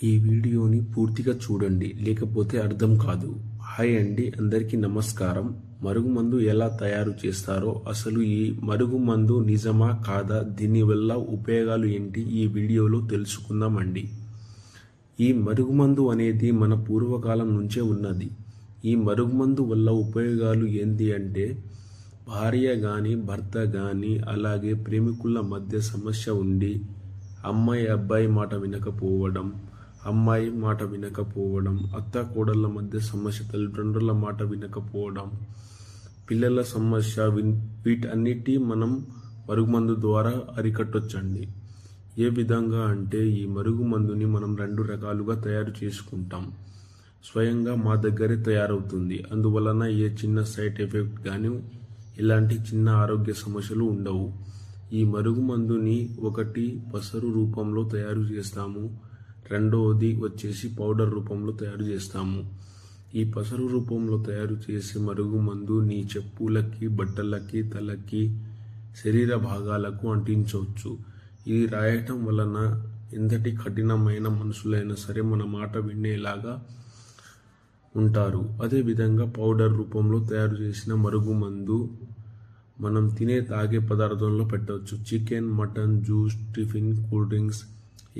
ఈ వీడియోని పూర్తిగా చూడండి, లేకపోతే అర్థం కాదు. హాయ్ అండి, అందరికీ నమస్కారం. మరుగుమందు ఎలా తయారు చేస్తారో, అసలు ఈ మరుగుమందు నిజమా కాదా, దీనివల్ల ఉపయోగాలు ఏంటి, ఈ వీడియోలో తెలుసుకుందామండి. ఈ మరుగుమందు అనేది మన పూర్వకాలం నుంచే ఉన్నది. ఈ మరుగుమందు వల్ల ఉపయోగాలు ఏంటి అంటే, భార్య కానీ భర్త కానీ అలాగే ప్రేమికుల మధ్య సమస్య ఉండి అమ్మాయి అబ్బాయి మాట వినకపోవడం, అమ్మాయి మాట వినకపోవడం, అత్త కోడళ్ళ మధ్య సమస్య, తల్లిదండ్రుల మాట వినకపోవడం, పిల్లల సమస్య, వీటన్నిటి మనం మరుగుమందు ద్వారా అరికట్టొచ్చండి. ఏ విధంగా అంటే, ఈ మరుగుమందుని మనం 2 రకాలుగా తయారు చేసుకుంటాం. స్వయంగా మా దగ్గరే తయారవుతుంది. అందువలన ఏ చిన్న సైడ్ ఎఫెక్ట్ కానీ ఇలాంటి చిన్న ఆరోగ్య సమస్యలు ఉండవు. ఈ మరుగుమందుని ఒకటి పసరు రూపంలో తయారు చేస్తాము, రెండవది వచ్చేసి పౌడర్ రూపంలో తయారు చేస్తాము. ఈ పసరు రూపంలో తయారు చేసే మరుగుమందు నీ చెప్పులకి, బట్టలకి, తలకి, శరీర భాగాలకు అంటించవచ్చు. ఇది రాయటం వలన ఎంతటి కఠినమైన మనుషులైనా సరే మన మాట వినేలాగా ఉంటారు. అదేవిధంగా పౌడర్ రూపంలో తయారు చేసిన మరుగుమందు మనం తినే తాగే పదార్థంలో పెట్టవచ్చు. Chicken, mutton, juice, tiffin, cool drinks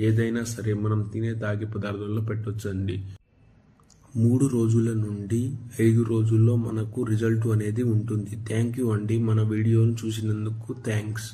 ఏదైనా సరే మనం తినే తాగే పదార్థంలో పెట్టొచ్చండి. 3 రోజుల నుండి 5 రోజుల్లో మనకు రిజల్ట్ అనేది ఉంటుంది. థ్యాంక్ యూ అండి, మన వీడియోను చూసినందుకు థ్యాంక్స్.